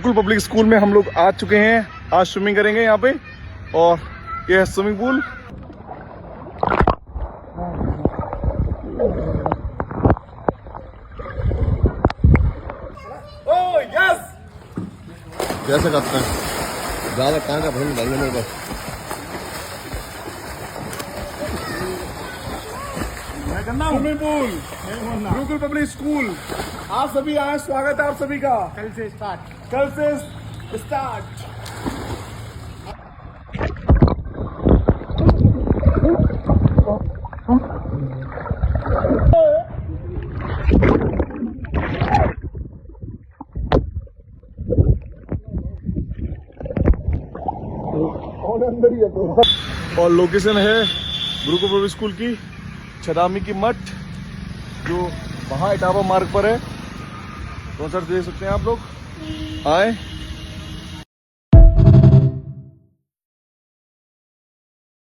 Gurukul public school में हम लोग आ चुके हैं। आज स्विमिंग करेंगे यहाँ पे और ये है स्विमिंग पूल। ओह यस, कैसे करते हैं ज़्यादा कहाँ का भूल डालने में बस। Swimming pool Gurukul public school, आप सभी आए, स्वागत है आप सभी का। कल से स्टार्ट। और लोकेशन है गुरुकुल पब्लिक स्कूल की छदामी की मठ, जो वहाँ इटावा मार्ग पर है। कॉन्सर्ट देख सकते हैं आप लोग, आए।